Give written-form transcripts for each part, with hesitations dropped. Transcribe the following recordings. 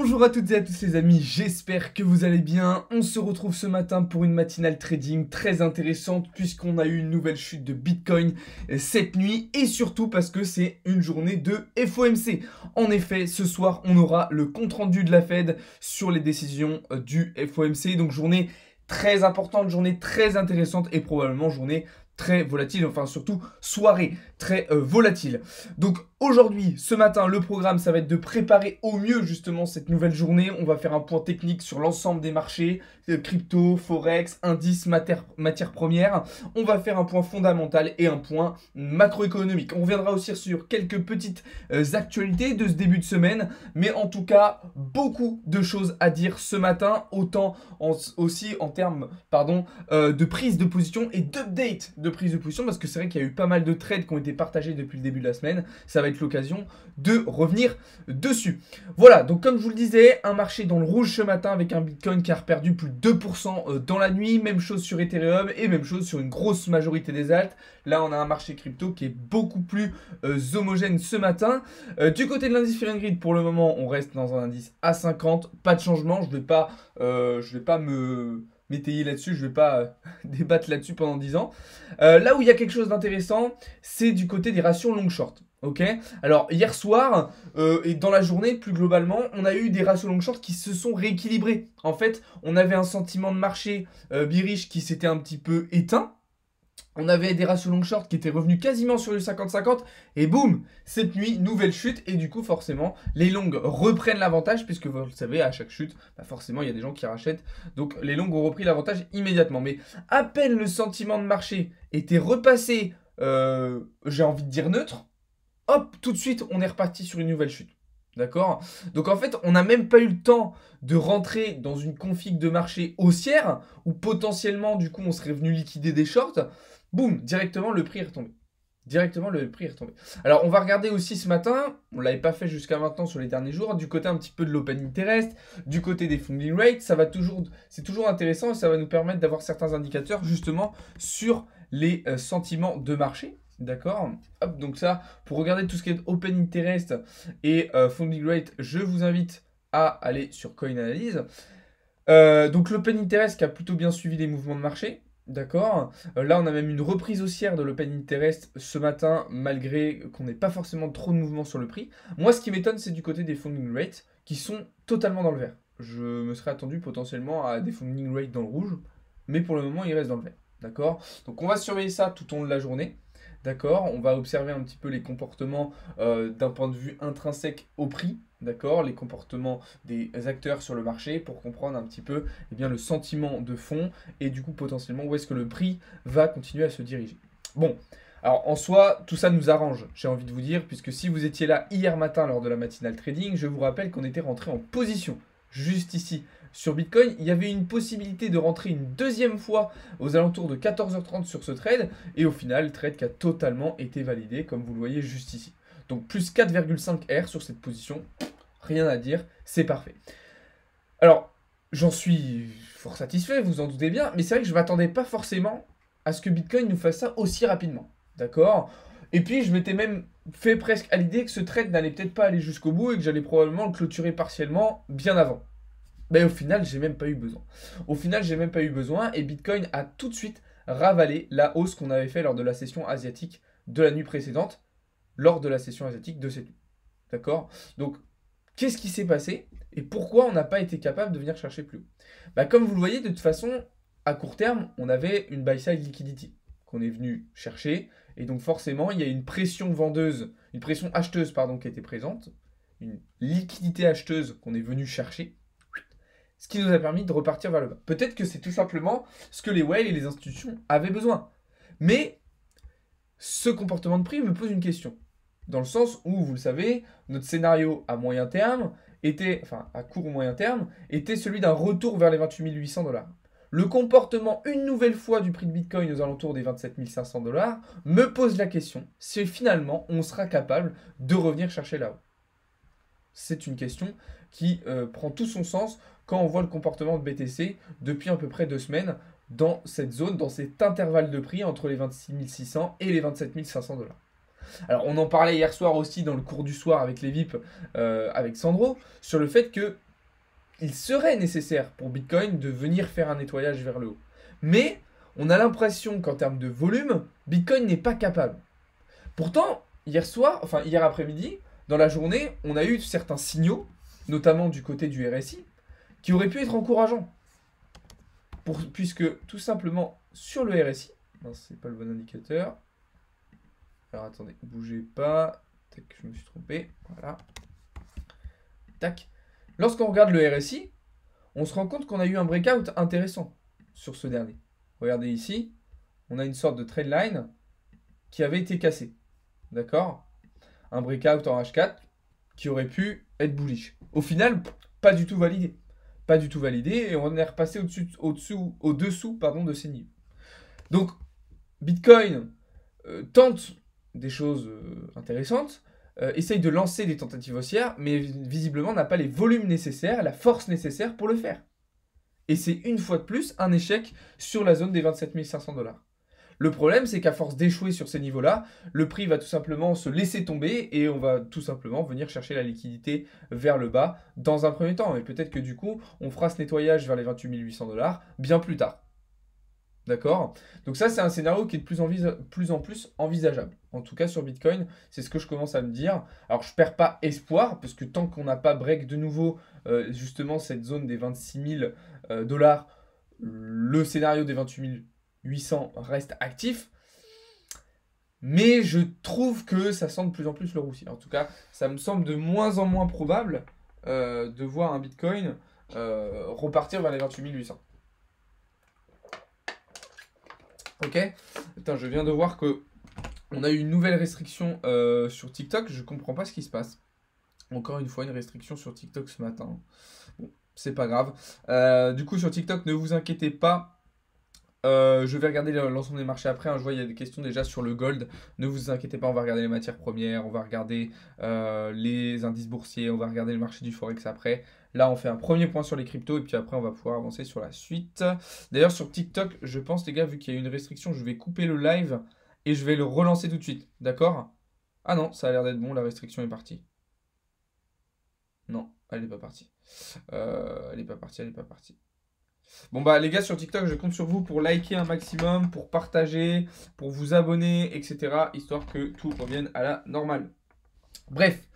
Bonjour à toutes et à tous les amis, j'espère que vous allez bien. On se retrouve ce matin pour une matinale trading très intéressante puisqu'on a eu une nouvelle chute de Bitcoin cette nuit et surtout parce que c'est une journée de FOMC. En effet, ce soir, on aura le compte-rendu de la Fed sur les décisions du FOMC. Donc journée très importante, journée très intéressante et probablement journée très volatile, enfin surtout soirée très volatile. Donc aujourd'hui, ce matin, le programme, ça va être de préparer au mieux justement cette nouvelle journée. On va faire un point technique sur l'ensemble des marchés, crypto, forex, indices, matières premières. On va faire un point fondamental et un point macroéconomique. On reviendra aussi sur quelques petites actualités de ce début de semaine, mais en tout cas, beaucoup de choses à dire ce matin, autant aussi en termes de prise de position et d'update de prise de position, parce que c'est vrai qu'il y a eu pas mal de trades qui ont été partagés depuis le début de la semaine. Ça va être l'occasion de revenir dessus. Voilà, donc comme je vous le disais, un marché dans le rouge ce matin avec un Bitcoin qui a perdu plus de 2% dans la nuit. Même chose sur Ethereum et même chose sur une grosse majorité des alts. Là, on a un marché crypto qui est beaucoup plus homogène ce matin. Du côté de l'indice Fear and Greed, pour le moment, on reste dans un indice à 50. Pas de changement, je vais pas m'étayer là-dessus, je vais pas débattre là-dessus pendant 10 ans. Là où il y a quelque chose d'intéressant, c'est du côté des ratios long-short. Ok. Alors hier soir et dans la journée plus globalement, on a eu des ratios long-short qui se sont rééquilibrés. En fait, on avait un sentiment de marché bearish qui s'était un petit peu éteint. On avait des ratios long-short qui étaient revenus quasiment sur le 50-50 et boum, cette nuit, nouvelle chute et du coup forcément les longues reprennent l'avantage puisque vous le savez à chaque chute, forcément il y a des gens qui rachètent, donc les longues ont repris l'avantage immédiatement. Mais à peine le sentiment de marché était repassé, j'ai envie de dire neutre, hop, tout de suite on est reparti sur une nouvelle chute. D'accord? Donc en fait, on n'a même pas eu le temps de rentrer dans une config de marché haussière où potentiellement du coup on serait venu liquider des shorts. Boum, directement le prix est retombé. Directement le prix est retombé. Alors on va regarder aussi ce matin, on ne l'avait pas fait jusqu'à maintenant sur les derniers jours, du côté un petit peu de l'open interest, du côté des funding rates, c'est toujours intéressant et ça va nous permettre d'avoir certains indicateurs justement sur les sentiments de marché. D'accord. Hop, donc ça, pour regarder tout ce qui est open interest et funding rate, je vous invite à aller sur CoinAnalyse. Donc l'open interest qui a plutôt bien suivi les mouvements de marché. D'accord. Là, on a même une reprise haussière de l'open interest ce matin, malgré qu'on n'ait pas forcément trop de mouvements sur le prix. Moi, ce qui m'étonne, c'est du côté des funding rates qui sont totalement dans le vert. Je me serais attendu potentiellement à des funding rates dans le rouge, mais pour le moment, ils restent dans le vert. D'accord. Donc on va surveiller ça tout au long de la journée. D'accord, on va observer un petit peu les comportements d'un point de vue intrinsèque au prix, d'accord, les comportements des acteurs sur le marché pour comprendre un petit peu le sentiment de fond et du coup potentiellement où est-ce que le prix va continuer à se diriger. Bon, alors en soi, tout ça nous arrange, j'ai envie de vous dire, puisque si vous étiez là hier matin lors de la matinale trading, je vous rappelle qu'on était rentré en position juste ici. Sur Bitcoin, il y avait une possibilité de rentrer une deuxième fois aux alentours de 14h30 sur ce trade. Et au final, le trade qui a totalement été validé, comme vous le voyez juste ici. Donc plus 4,5 R sur cette position. Rien à dire, c'est parfait. Alors, j'en suis fort satisfait, vous en doutez bien. Mais c'est vrai que je ne m'attendais pas forcément à ce que Bitcoin nous fasse ça aussi rapidement. D'accord ? Et puis, je m'étais même fait presque à l'idée que ce trade n'allait peut-être pas aller jusqu'au bout et que j'allais probablement le clôturer partiellement bien avant. Mais au final, j'ai même pas eu besoin. Au final, j'ai même pas eu besoin et Bitcoin a tout de suite ravalé la hausse qu'on avait fait lors de la session asiatique de la nuit précédente, lors de la session asiatique de cette nuit. D'accord? Donc, qu'est-ce qui s'est passé et pourquoi on n'a pas été capable de venir chercher plus haut? Comme vous le voyez, de toute façon, à court terme, on avait une buy-side liquidity qu'on est venu chercher et donc forcément, il y a une pression acheteuse qui était présente, une liquidité acheteuse qu'on est venu chercher. Ce qui nous a permis de repartir vers le bas. Peut-être que c'est tout simplement ce que les whales et les institutions avaient besoin. Mais ce comportement de prix me pose une question. Dans le sens où, vous le savez, notre scénario à moyen terme à court ou moyen terme, était celui d'un retour vers les 28 800 $. Le comportement, une nouvelle fois, du prix de Bitcoin aux alentours des 27 500 $ me pose la question si finalement on sera capable de revenir chercher là-haut. C'est une question qui prend tout son sens quand on voit le comportement de BTC depuis à peu près 2 semaines dans cette zone, dans cet intervalle de prix entre les 26 600 et les 27 500 $. Alors on en parlait hier soir aussi dans le cours du soir avec les VIP, avec Sandro, sur le fait que il serait nécessaire pour Bitcoin de venir faire un nettoyage vers le haut. Mais on a l'impression qu'en termes de volume, Bitcoin n'est pas capable. Pourtant, hier après-midi, dans la journée, on a eu certains signaux, notamment du côté du RSI, qui auraient pu être encourageants. Puisque tout simplement sur le RSI, non, c'est pas le bon indicateur. Alors attendez, bougez pas. Tac, je me suis trompé. Voilà. Tac. Lorsqu'on regarde le RSI, on se rend compte qu'on a eu un breakout intéressant sur ce dernier. Regardez ici, on a une sorte de trendline qui avait été cassée. D'accord? Un breakout en H4 qui aurait pu être bullish. Au final, pas du tout validé. Pas du tout validé et on est repassé au-dessous de ces niveaux. Donc, Bitcoin tente des choses intéressantes, essaye de lancer des tentatives haussières, mais visiblement n'a pas les volumes nécessaires, la force nécessaire pour le faire. Et c'est une fois de plus un échec sur la zone des 27 500 $. Le problème, c'est qu'à force d'échouer sur ces niveaux-là, le prix va tout simplement se laisser tomber et on va tout simplement venir chercher la liquidité vers le bas dans un premier temps. Et peut-être que du coup, on fera ce nettoyage vers les 28 800 $ bien plus tard. D'accord? Donc ça, c'est un scénario qui est de plus en plus envisageable. En tout cas, sur Bitcoin, c'est ce que je commence à me dire. Alors, je ne perds pas espoir, parce que tant qu'on n'a pas break de nouveau, justement, cette zone des 26 000 $, le scénario des 28 800 reste actif. Mais je trouve que ça sent de plus en plus le roussi. En tout cas, ça me semble de moins en moins probable de voir un Bitcoin repartir vers les 28 800. Ok? Attends, je viens de voir que on a eu une nouvelle restriction sur TikTok. Je comprends pas ce qui se passe. Encore une fois, une restriction sur TikTok ce matin. Bon, c'est pas grave. Du coup, sur TikTok, ne vous inquiétez pas. Je vais regarder l'ensemble des marchés après. Je vois il y a des questions déjà sur le gold. Ne vous inquiétez pas, on va regarder les matières premières, on va regarder les indices boursiers, on va regarder le marché du forex après. Là, on fait un premier point sur les cryptos et puis après, on va pouvoir avancer sur la suite. D'ailleurs, sur TikTok, je pense, les gars, vu qu'il y a une restriction, je vais couper le live et je vais le relancer tout de suite. D'accord? Ah non, ça a l'air d'être bon, la restriction est partie. Non, elle n'est pas partie. Elle n'est pas partie. Bon bah les gars, sur TikTok, je compte sur vous pour liker un maximum, pour partager, pour vous abonner, etc. Histoire que tout revienne à la normale. Bref,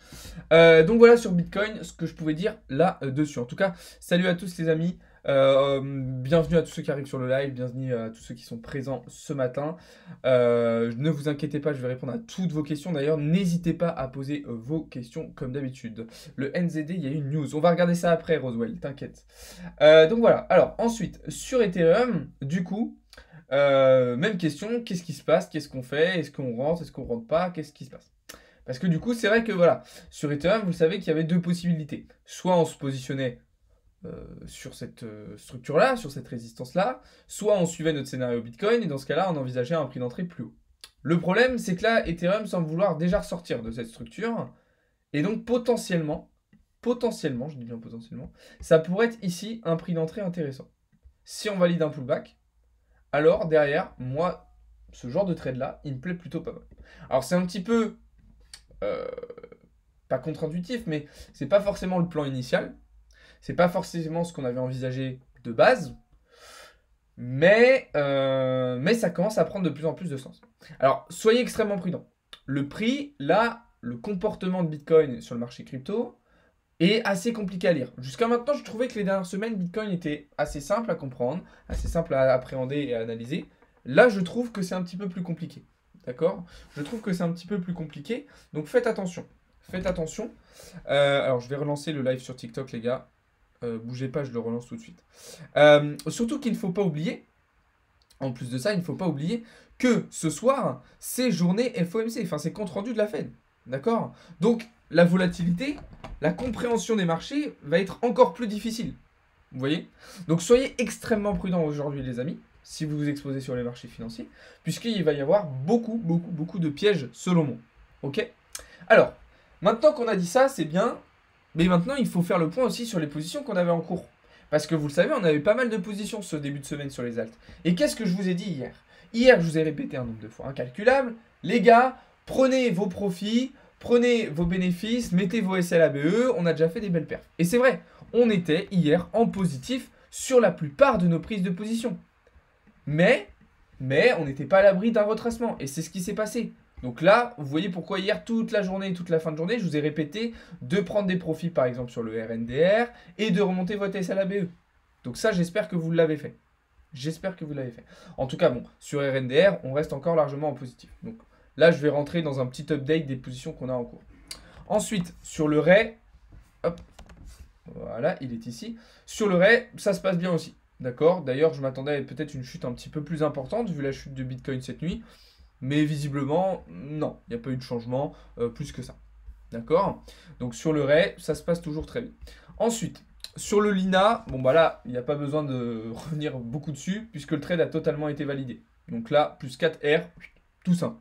donc voilà sur Bitcoin ce que je pouvais dire là-dessus. En tout cas, salut à tous les amis. Bienvenue à tous ceux qui arrivent sur le live, bienvenue à tous ceux qui sont présents ce matin. Ne vous inquiétez pas, je vais répondre à toutes vos questions. D'ailleurs, n'hésitez pas à poser vos questions comme d'habitude. Le NZD, il y a une news. On va regarder ça après, Roswell, t'inquiète. Donc voilà. Alors ensuite, sur Ethereum, du coup, même question. Qu'est-ce qui se passe? Qu'est-ce qu'on fait? Est-ce qu'on rentre? Est-ce qu'on rentre pas? Qu'est-ce qui se passe? Parce que du coup, c'est vrai que voilà, sur Ethereum, vous savez qu'il y avait deux possibilités. Soit on se positionnait sur cette structure-là, sur cette résistance-là, soit on suivait notre scénario Bitcoin, et dans ce cas-là, on envisageait un prix d'entrée plus haut. Le problème, c'est que là, Ethereum semble vouloir déjà ressortir de cette structure, et donc potentiellement, je dis bien potentiellement, ça pourrait être ici un prix d'entrée intéressant. Si on valide un pullback, alors derrière, moi, ce genre de trade-là, il me plaît plutôt pas mal. Alors c'est un petit peu, pas contre-intuitif, mais c'est pas forcément le plan initial, c'est pas forcément ce qu'on avait envisagé de base, mais ça commence à prendre de plus en plus de sens. Alors, soyez extrêmement prudents. Le prix, là, le comportement de Bitcoin sur le marché crypto est assez compliqué à lire. Jusqu'à maintenant, je trouvais que les dernières semaines, Bitcoin était assez simple à comprendre, assez simple à appréhender et à analyser. Là, je trouve que c'est un petit peu plus compliqué. D'accord? Je trouve que c'est un petit peu plus compliqué, donc faites attention. Faites attention. Alors, je vais relancer le live sur TikTok, les gars. Bougez pas, je le relance tout de suite. Surtout qu'il ne faut pas oublier, en plus de ça, il ne faut pas oublier que ce soir, c'est journée FOMC, enfin c'est compte rendu de la Fed. D'accord? Donc la volatilité, la compréhension des marchés va être encore plus difficile. Vous voyez? Donc soyez extrêmement prudents aujourd'hui les amis, si vous vous exposez sur les marchés financiers, puisqu'il va y avoir beaucoup de pièges selon moi. Ok? Alors, maintenant qu'on a dit ça, c'est bien. Mais maintenant, il faut faire le point aussi sur les positions qu'on avait en cours. Parce que vous le savez, on avait pas mal de positions ce début de semaine sur les alts. Et qu'est-ce que je vous ai dit hier? Hier, je vous ai répété un nombre de fois incalculable. Les gars, prenez vos profits, prenez vos bénéfices, mettez vos SLABE, on a déjà fait des belles perfs. Et c'est vrai, on était hier en positif sur la plupart de nos prises de position. Mais on n'était pas à l'abri d'un retracement. Et c'est ce qui s'est passé. Donc là, vous voyez pourquoi hier, toute la journée et toute la fin de journée, je vous ai répété de prendre des profits, par exemple, sur le RNDR et de remonter votre SLABE. Donc ça, j'espère que vous l'avez fait. J'espère que vous l'avez fait. En tout cas, bon, sur RNDR, on reste encore largement en positif. Donc là, je vais rentrer dans un petit update des positions qu'on a en cours. Ensuite, sur le RAI, hop, voilà, il est ici. Sur le RAI, ça se passe bien aussi. D'accord? D'ailleurs, je m'attendais à peut-être une chute un petit peu plus importante, vu la chute de Bitcoin cette nuit. Mais visiblement, non, il n'y a pas eu de changement plus que ça. D'accord? Donc sur le RAI, ça se passe toujours très bien. Ensuite, sur le Lina, bon bah là, il n'y a pas besoin de revenir beaucoup dessus, puisque le trade a totalement été validé. Donc là, plus 4R, tout simple.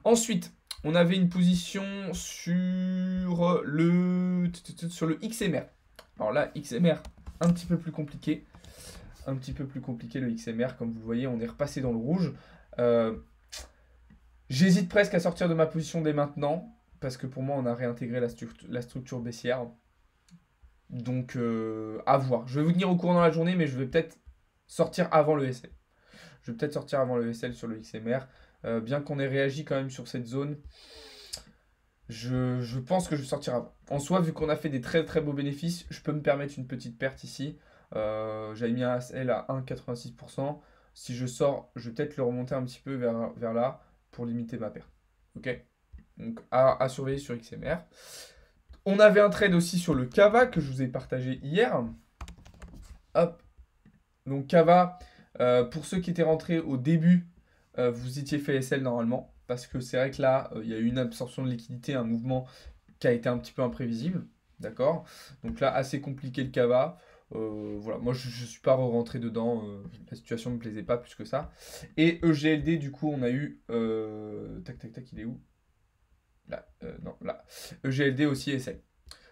Ensuite, on avait une position sur le XMR. Alors là, XMR, un petit peu plus compliqué. Un petit peu plus compliqué le XMR. Comme vous le voyez, on est repassé dans le rouge. J'hésite presque à sortir de ma position dès maintenant, parce que pour moi, on a réintégré la structure baissière. Donc, à voir. Je vais vous tenir au courant dans la journée, mais je vais peut-être sortir avant le SL. Je vais peut-être sortir avant le SL sur le XMR. Bien qu'on ait réagi quand même sur cette zone, je pense que je vais sortir avant. En soi, vu qu'on a fait des très très beaux bénéfices, je peux me permettre une petite perte ici. J'avais mis un SL à 1,86%. Si je sors, je vais peut-être le remonter un petit peu vers là pour limiter ma perte. Ok? Donc à surveiller sur XMR. On avait un trade aussi sur le Kava que je vous ai partagé hier. Hop. Donc Kava, pour ceux qui étaient rentrés au début, vous étiez fait SL normalement. Parce que c'est vrai que là, il y a eu une absorption de liquidité, un mouvement qui a été un petit peu imprévisible. D'accord? Donc là, assez compliqué le Kava. Voilà, moi je ne suis pas rentré dedans, la situation ne me plaisait pas plus que ça. Et EGLD, du coup, on a eu. Tac, tac, tac, il est où? Là, non, là. EGLD aussi essaye.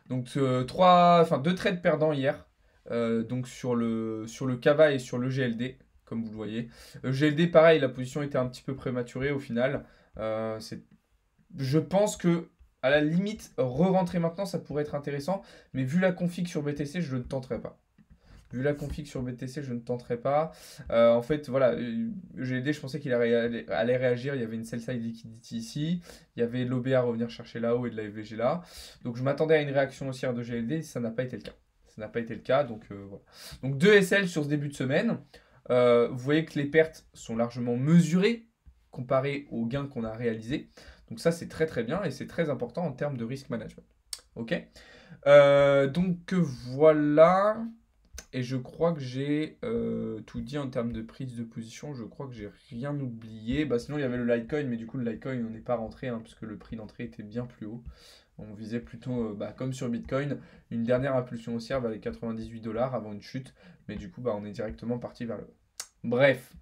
Donc deux trades perdants hier. Donc sur le Kava et sur l'EGLD, comme vous le voyez. EGLD, pareil, la position était un petit peu prématurée au final. Je pense que à la limite, re-rentrer maintenant, ça pourrait être intéressant. Mais vu la config sur BTC, je ne tenterai pas. Vu la config sur BTC, je ne tenterai pas. En fait, voilà, GLD, je pensais qu'il allait réagir. Il y avait une sell-side liquidity ici. Il y avait l'OB à revenir chercher là-haut et de la FVG là. Donc, je m'attendais à une réaction haussière de GLD. Ça n'a pas été le cas. Ça n'a pas été le cas. Donc, voilà. Donc, 2 SL sur ce début de semaine. Vous voyez que les pertes sont largement mesurées comparées aux gains qu'on a réalisés. Donc, ça, c'est très, très bien et c'est très important en termes de risk management. OK? Donc, voilà. Et je crois que j'ai tout dit en termes de prise de position. Je crois que j'ai rien oublié. Bah, sinon, il y avait le Litecoin, mais du coup, le Litecoin, on n'est pas rentré, hein, puisque le prix d'entrée était bien plus haut. On visait plutôt, comme sur Bitcoin, une dernière impulsion haussière vers les 98 $ avant une chute. Mais du coup, on est directement parti vers le bas. Bref,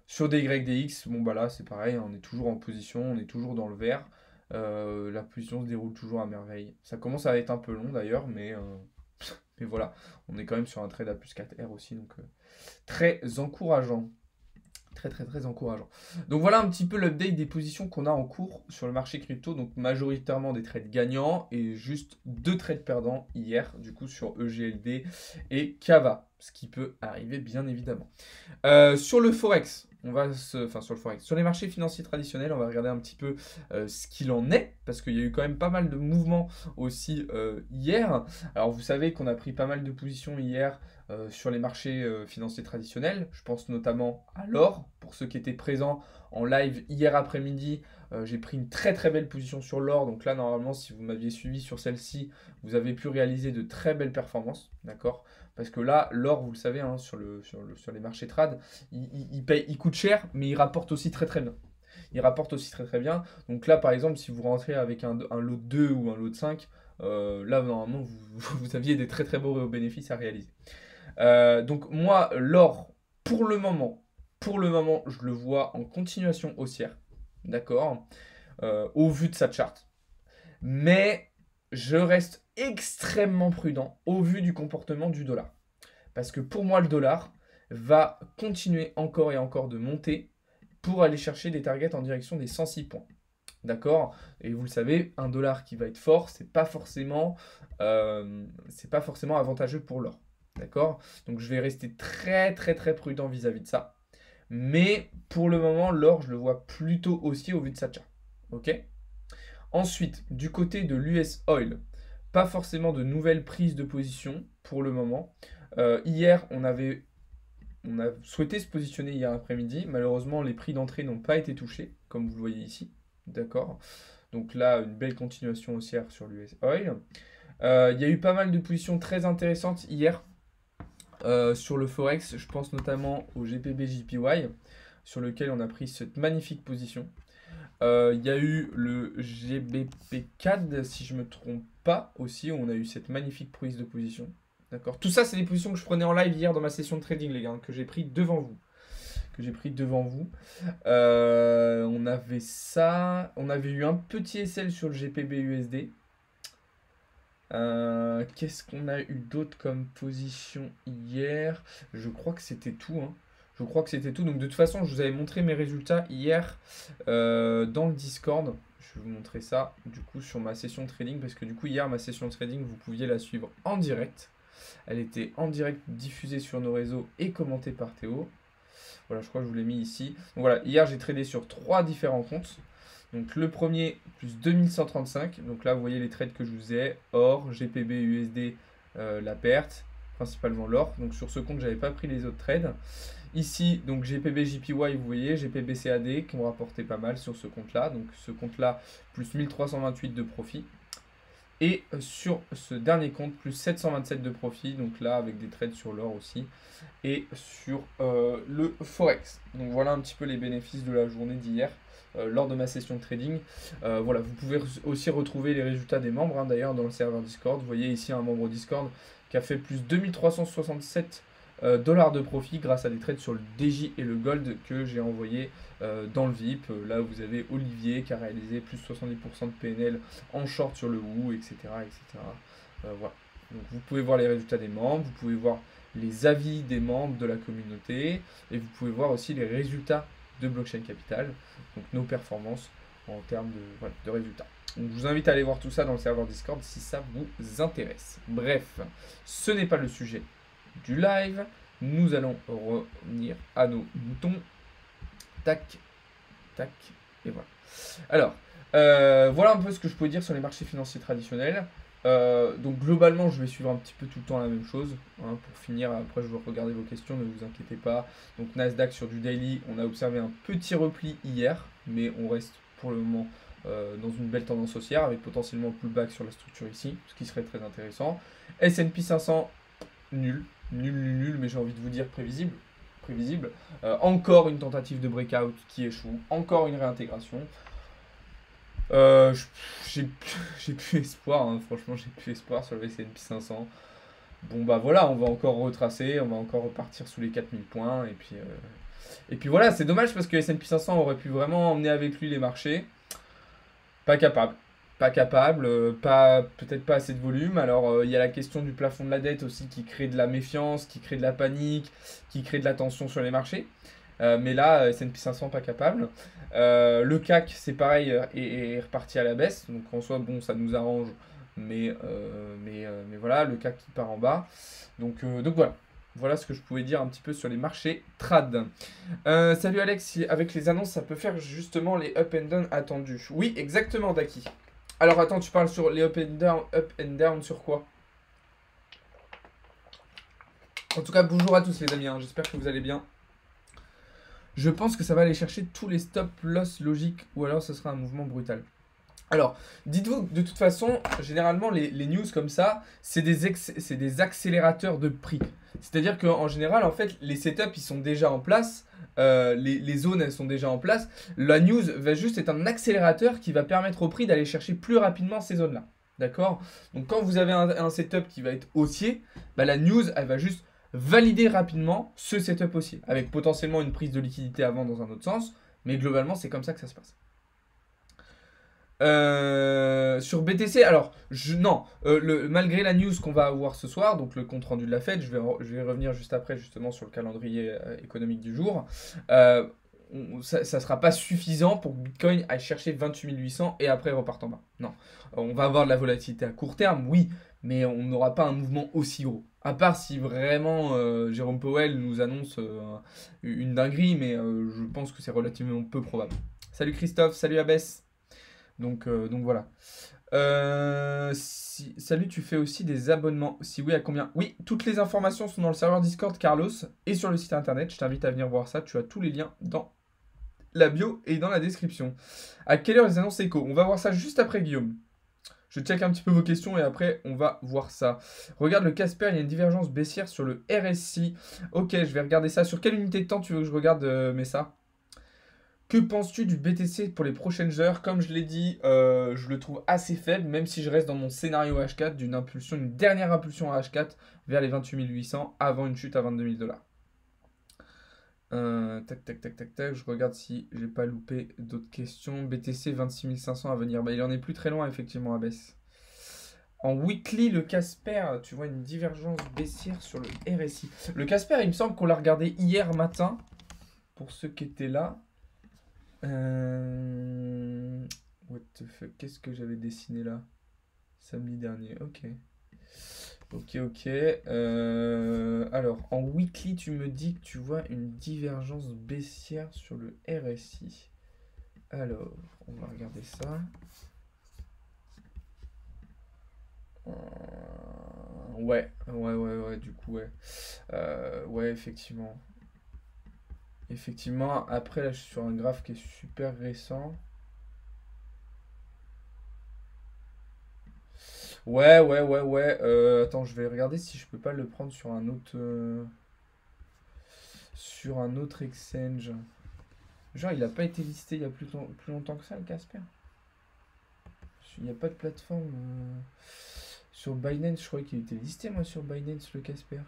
sur DYDX, bon, là, c'est pareil. On est toujours en position, on est toujours dans le vert. La position se déroule toujours à merveille. Ça commence à être un peu long d'ailleurs, mais voilà, on est quand même sur un trade à plus 4R aussi, donc très encourageant. Très très très encourageant. Donc voilà un petit peu l'update des positions qu'on a en cours sur le marché crypto. Donc majoritairement des trades gagnants et juste 2 trades perdants hier, du coup sur EGLD et Kava, ce qui peut arriver bien évidemment. Sur le Forex, sur les marchés financiers traditionnels, on va regarder un petit peu ce qu'il en est, parce qu'il y a eu quand même pas mal de mouvements aussi hier. Alors vous savez qu'on a pris pas mal de positions hier sur les marchés financiers traditionnels. Je pense notamment à l'or. Pour ceux qui étaient présents en live hier après-midi, j'ai pris une très très belle position sur l'or. Donc là, normalement, si vous m'aviez suivi sur celle-ci, vous avez pu réaliser de très belles performances. D'accord? Parce que là, l'or, vous le savez, hein, sur les marchés trad, il coûte cher, mais il rapporte aussi très très bien. Il rapporte aussi très très bien. Donc là, par exemple, si vous rentrez avec un lot de 2 ou un lot de 5, là, normalement, vous aviez des très très beaux bénéfices à réaliser. Donc moi, l'or, pour le moment, je le vois en continuation haussière, d'accord, au vu de sa charte. Mais je reste extrêmement prudent au vu du comportement du dollar. Parce que pour moi, le dollar va continuer encore et encore de monter pour aller chercher des targets en direction des 106 points. D'accord? Et vous le savez, un dollar qui va être fort, c'est pas forcément avantageux pour l'or. D'accord? Donc je vais rester très prudent vis-à-vis de ça. Mais pour le moment, l'or, je le vois plutôt haussier au vu de sa chart. Ok? Ensuite, du côté de l'US Oil, pas forcément de nouvelles prises de position pour le moment. Hier, on a souhaité se positionner hier après-midi. Malheureusement, les prix d'entrée n'ont pas été touchés, comme vous le voyez ici. D'accord? Donc là, une belle continuation haussière sur l'US Oil. Il y a eu pas mal de positions très intéressantes hier sur le Forex. Je pense notamment au GPB-JPY, sur lequel on a pris cette magnifique position. Il y a eu le GBP-CAD, si je ne me trompe pas, aussi, où on a eu cette magnifique prise de position. D'accord. Tout ça, c'est des positions que je prenais en live hier dans ma session de trading, les gars, hein, que j'ai pris devant vous. On avait ça. On avait eu un petit SL sur le GPB-USD. Qu'est-ce qu'on a eu d'autre comme position hier? Je crois que c'était tout, hein. Je crois que c'était tout. Donc de toute façon, je vous avais montré mes résultats hier dans le Discord. Je vais vous montrer ça du coup sur ma session de trading. Parce que du coup hier, ma session de trading, vous pouviez la suivre en direct. Elle était en direct diffusée sur nos réseaux et commentée par Théo. Voilà, je crois que je vous l'ai mis ici. Donc voilà, hier j'ai tradé sur 3 différents comptes. Donc le premier, plus 2135. Donc là, vous voyez les trades que je vous ai. Or, GPB, USD, la perte. Principalement l'or. Donc sur ce compte, j'avais pas pris les autres trades. Ici, donc GPB, JPY, vous voyez. GPB, CAD, qui ont rapporté pas mal sur ce compte-là. Donc ce compte-là, plus 1328 de profit. Et sur ce dernier compte, plus 727 de profit. Donc là, avec des trades sur l'or aussi. Et sur le Forex. Donc voilà un petit peu les bénéfices de la journée d'hier. Lors de ma session de trading. Voilà, vous pouvez aussi retrouver les résultats des membres, hein, d'ailleurs, dans le serveur Discord. Vous voyez ici un membre Discord qui a fait plus 2367 dollars de profit grâce à des trades sur le DJ et le Gold que j'ai envoyé dans le VIP. Là, vous avez Olivier qui a réalisé plus 70% de PNL en short sur le WU, etc. Voilà. Donc, vous pouvez voir les résultats des membres, vous pouvez voir les avis des membres de la communauté et vous pouvez voir aussi les résultats de Blockchain Capital, donc nos performances en termes de résultats. Donc je vous invite à aller voir tout ça dans le serveur Discord si ça vous intéresse. Bref, ce n'est pas le sujet du live. Nous allons revenir à nos moutons. Tac, tac, et voilà. Alors, voilà un peu ce que je peux dire sur les marchés financiers traditionnels. Donc globalement, je vais suivre un petit peu tout le temps la même chose. Hein, pour finir, après je vais regarder vos questions, ne vous inquiétez pas. Donc Nasdaq sur du daily, on a observé un petit repli hier, mais on reste pour le moment dans une belle tendance haussière avec potentiellement pullback sur la structure ici, ce qui serait très intéressant. S&P 500, nul, mais j'ai envie de vous dire prévisible. Encore une tentative de breakout qui échoue, encore une réintégration. J'ai plus espoir, hein. Franchement j'ai plus espoir sur le S&P 500. Bon bah voilà, on va encore retracer, on va encore repartir sous les 4000 points et puis voilà, c'est dommage parce que S&P 500 aurait pu vraiment emmener avec lui les marchés. Pas capable, peut-être pas assez de volume. Alors il y a la question du plafond de la dette aussi qui crée de la méfiance, qui crée de la panique, qui crée de la tension sur les marchés. Mais là, S&P 500 pas capable. Le CAC, c'est pareil, est reparti à la baisse. Donc en soi, bon, ça nous arrange. Mais voilà, le CAC qui part en bas. Donc voilà. Voilà ce que je pouvais dire un petit peu sur les marchés trad. Salut Alex, avec les annonces, ça peut faire justement les up and down attendus. Oui, exactement, Daki. Alors attends, tu parles sur les up and down sur quoi? En tout cas, bonjour à tous les amis, hein. J'espère que vous allez bien. Je pense que ça va aller chercher tous les stop loss logiques ou alors ce sera un mouvement brutal. Alors, dites-vous de toute façon, généralement les news comme ça, c'est des accélérateurs de prix. C'est-à-dire qu'en général, en fait, les setups ils sont déjà en place, les zones elles sont déjà en place. La news va juste être un accélérateur qui va permettre au prix d'aller chercher plus rapidement ces zones-là. D'accord? Donc quand vous avez un setup qui va être haussier, bah, la news elle va juste valider rapidement ce setup haussier, avec potentiellement une prise de liquidité avant dans un autre sens, mais globalement c'est comme ça que ça se passe. Sur BTC, alors malgré la news qu'on va avoir ce soir, donc le compte rendu de la Fed, je vais revenir juste après justement sur le calendrier économique du jour. ça sera pas suffisant pour que Bitcoin aille chercher 28 800 et après reparte en bas. Non. On va avoir de la volatilité à court terme, oui, mais on n'aura pas un mouvement aussi gros. À part si vraiment Jérôme Powell nous annonce une dinguerie, mais je pense que c'est relativement peu probable. Salut Christophe, salut Abès. Donc voilà. Salut, tu fais aussi des abonnements? Si oui, à combien? Oui, toutes les informations sont dans le serveur Discord, Carlos, et sur le site internet. Je t'invite à venir voir ça. Tu as tous les liens dans la bio et dans la description. À quelle heure les annonces écho? On va voir ça juste après, Guillaume. Je check un petit peu vos questions et après, on va voir ça. Regarde le Casper, il y a une divergence baissière sur le RSI. Ok, je vais regarder ça. Sur quelle unité de temps tu veux que je regarde, Messa? Que penses-tu du BTC pour les prochaines heures? Comme je l'ai dit, je le trouve assez faible, même si je reste dans mon scénario H4 d'une impulsion, une dernière impulsion à H4 vers les 28 800 avant une chute à 22 000 $. Tac. Je regarde si j'ai pas loupé d'autres questions. BTC 26 500 à venir. Bah, il en est plus très loin, effectivement, à baisse. En weekly, le Casper, tu vois une divergence baissière sur le RSI. Le Casper, il me semble qu'on l'a regardé hier matin, pour ceux qui étaient là. What the fuck, qu'est-ce que j'avais dessiné là? Samedi dernier, ok. Alors, en weekly, tu me dis que tu vois une divergence baissière sur le RSI. Alors, on va regarder ça. Ouais, du coup, ouais. Ouais, effectivement. Effectivement, après, là, je suis sur un graphe qui est super récent. Ouais. Attends, je vais regarder si je peux pas le prendre sur un autre exchange. Genre, il a pas été listé il y a plus longtemps que ça, le Casper. Il n'y a pas de plateforme. Sur Binance, je croyais qu'il était listé, moi, sur Binance, le Casper.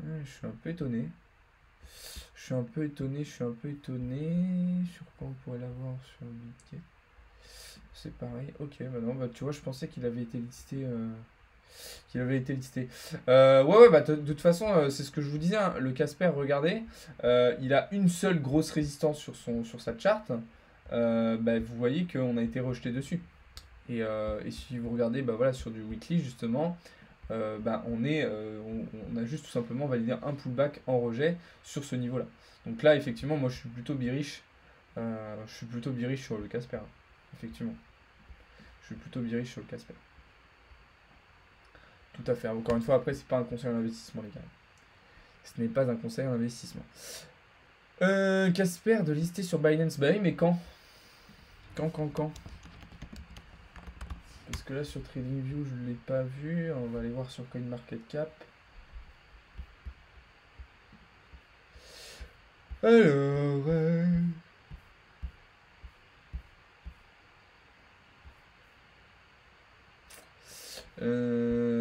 Je suis un peu étonné. Sur quoi on pourrait l'avoir sur Bitget. C'est pareil. Ok, bah non, bah tu vois, je pensais qu'il avait été listé. Ouais, bah de toute façon, c'est ce que je vous disais, hein, le Casper, regardez, il a une seule grosse résistance sur sa charte. Bah, vous voyez qu'on a été rejeté dessus. Et si vous regardez, bah voilà, sur du weekly justement, bah on a juste tout simplement validé un pullback en rejet sur ce niveau-là. Donc là, effectivement, moi je suis plutôt bearish. Sur le Casper, hein, effectivement. Je suis plutôt bearish sur le Casper. Tout à fait. Encore une fois, après, c'est pas un conseil en investissement, les gars. Ce n'est pas un conseil en investissement. Casper de lister sur Binance. Bah oui, mais quand? Quand? Parce que là, sur TradingView, je ne l'ai pas vu. On va aller voir sur CoinMarketCap. Alors...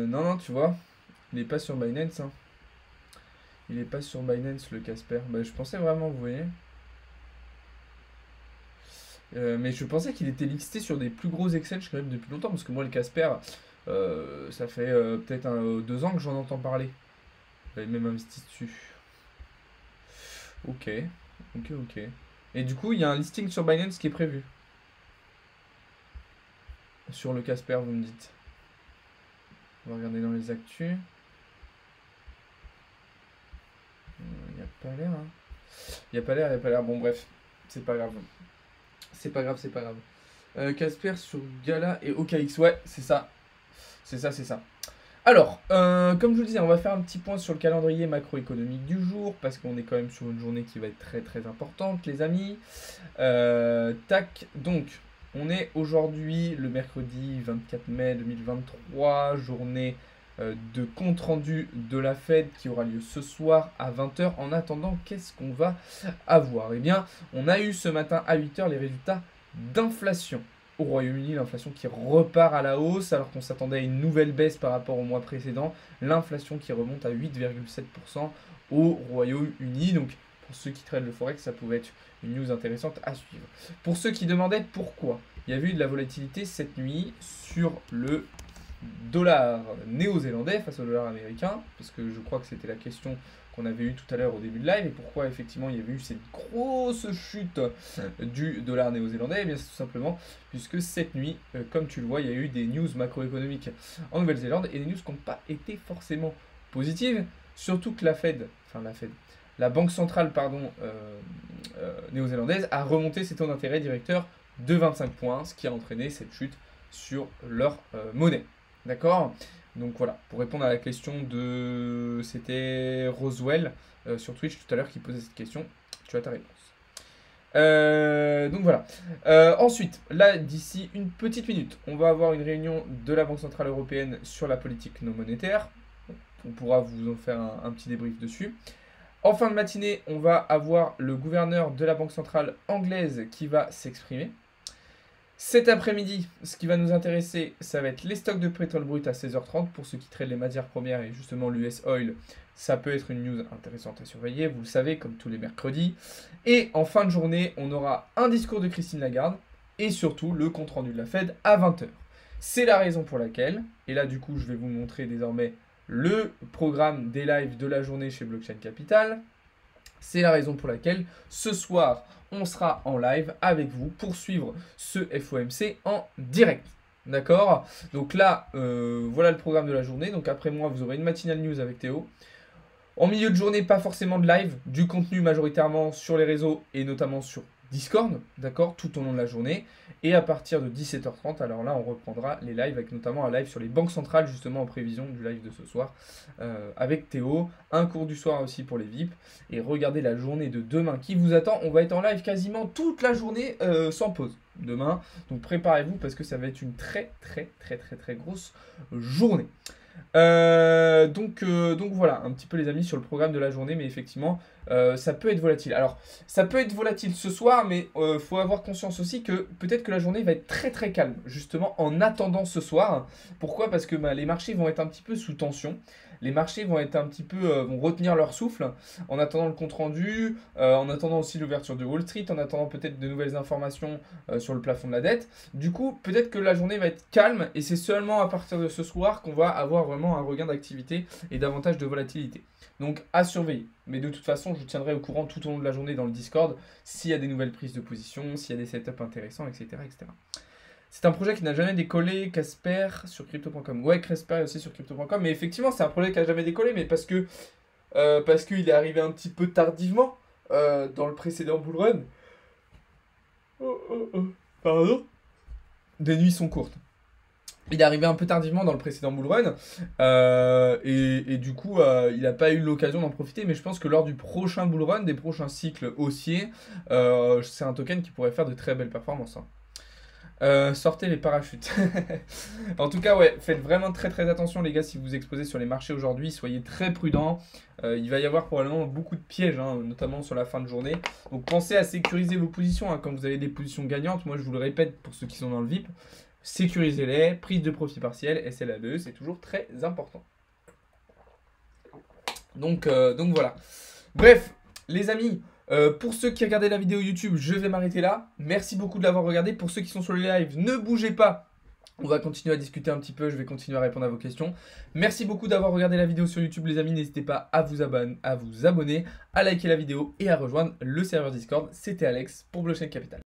Non, tu vois, il n'est pas sur Binance. Hein. Il n'est pas sur Binance, le Casper. Bah, je pensais vraiment, vous voyez. Mais je pensais qu'il était listé sur des plus gros exchanges quand même depuis longtemps. Parce que moi, le Casper, ça fait peut-être 2 ans que j'en entends parler. J'avais même investi dessus. Ok. Et du coup, il y a un listing sur Binance qui est prévu. Sur le Casper, vous me dites. On va regarder dans les actus. Il n'y a pas l'air. Hein. Il n'y a pas l'air. Bon, bref. C'est pas grave. Casper sur Gala et OKX. Ouais, c'est ça. Alors, comme je vous le disais, on va faire un petit point sur le calendrier macroéconomique du jour, parce qu'on est quand même sur une journée qui va être très très importante, les amis. Donc, on est aujourd'hui le mercredi 24 mai 2023, journée de compte-rendu de la Fed qui aura lieu ce soir à 20 h. En attendant, qu'est-ce qu'on va avoir? Eh bien, on a eu ce matin à 8 h les résultats d'inflation. Au Royaume-Uni, l'inflation qui repart à la hausse alors qu'on s'attendait à une nouvelle baisse par rapport au mois précédent. L'inflation qui remonte à 8,7% au Royaume-Uni. Donc pour ceux qui traitent le forex, ça pouvait être une news intéressante à suivre. Pour ceux qui demandaient pourquoi, il y a eu de la volatilité cette nuit sur le dollar néo-zélandais face au dollar américain, parce que je crois que c'était la question qu'on avait eue tout à l'heure au début de live, et pourquoi effectivement il y avait eu cette grosse chute du dollar néo-zélandais. Et bien c'est tout simplement puisque cette nuit, comme tu le vois, il y a eu des news macroéconomiques en Nouvelle-Zélande, et des news qui n'ont pas été forcément positives, surtout que la banque centrale néo-zélandaise a remonté ses taux d'intérêt directeurs de 25 points, ce qui a entraîné cette chute sur leur monnaie. D'accord? Donc voilà, pour répondre à la question de... C'était Roswell sur Twitch tout à l'heure qui posait cette question. Tu as ta réponse. Donc voilà. Ensuite, là, d'ici une petite minute, on va avoir une réunion de la Banque Centrale Européenne sur la politique non monétaire. On pourra vous en faire un petit débrief dessus. En fin de matinée, on va avoir le gouverneur de la Banque Centrale anglaise qui va s'exprimer. Cet après-midi, ce qui va nous intéresser, ça va être les stocks de pétrole brut à 16h30. Pour ceux qui traitent les matières premières et justement l'US Oil, ça peut être une news intéressante à surveiller, vous le savez, comme tous les mercredis. Et en fin de journée, on aura un discours de Christine Lagarde et surtout le compte-rendu de la Fed à 20h. C'est la raison pour laquelle, et là du coup je vais vous montrer désormais le programme des lives de la journée chez Blockchain Capital. C'est la raison pour laquelle ce soir, on sera en live avec vous pour suivre ce FOMC en direct. D'accord? Donc là, voilà le programme de la journée. Donc après moi, vous aurez une matinale news avec Théo. En milieu de journée, pas forcément de live, du contenu majoritairement sur les réseaux et notamment sur Discord, d'accord, tout au long de la journée. Et à partir de 17h30, alors là, on reprendra les lives avec notamment un live sur les banques centrales, justement en prévision du live de ce soir avec Théo. Un cours du soir aussi pour les VIP. Et regardez la journée de demain qui vous attend. On va être en live quasiment toute la journée sans pause demain. Donc préparez-vous parce que ça va être une très grosse journée. Donc voilà, un petit peu les amis sur le programme de la journée, mais effectivement, ça peut être volatile. Alors, ça peut être volatile ce soir, mais faut avoir conscience aussi que peut-être que la journée va être très calme, justement en attendant ce soir. Pourquoi? Parce que les marchés vont être un petit peu sous tension. Les marchés vont être un petit peu, vont retenir leur souffle en attendant le compte rendu, en attendant aussi l'ouverture de Wall Street, en attendant peut-être de nouvelles informations sur le plafond de la dette. Du coup, peut-être que la journée va être calme et c'est seulement à partir de ce soir qu'on va avoir vraiment un regain d'activité et davantage de volatilité. Donc à surveiller. Mais de toute façon, je tiendrai au courant tout au long de la journée dans le Discord s'il y a des nouvelles prises de position, s'il y a des setups intéressants, etc. C'est un projet qui n'a jamais décollé, Casper sur crypto.com. Ouais, Casper aussi sur crypto.com. Mais effectivement, c'est un projet qui n'a jamais décollé, mais parce qu'il est arrivé un petit peu tardivement dans le précédent bull run. Pardon. Des nuits sont courtes. Il est arrivé un peu tardivement dans le précédent bull run et du coup il n'a pas eu l'occasion d'en profiter, mais je pense que lors du prochain bull run, des prochains cycles haussiers, c'est un token qui pourrait faire de très belles performances. Sortez les parachutes. En tout cas, ouais, faites vraiment très attention les gars si vous vous exposez sur les marchés aujourd'hui, soyez très prudents. Il va y avoir probablement beaucoup de pièges, notamment sur la fin de journée. Donc pensez à sécuriser vos positions quand vous avez des positions gagnantes. Moi je vous le répète pour ceux qui sont dans le VIP, sécurisez-les, prise de profit partiel, SLA2, c'est toujours très important. Donc voilà. Bref, les amis, pour ceux qui regardaient la vidéo YouTube, je vais m'arrêter là. Merci beaucoup de l'avoir regardé. Pour ceux qui sont sur le live, ne bougez pas. On va continuer à discuter un petit peu, je vais continuer à répondre à vos questions. Merci beaucoup d'avoir regardé la vidéo sur YouTube les amis, n'hésitez pas à vous abonner, à liker la vidéo et à rejoindre le serveur Discord. C'était Alex pour Blockchain Capital.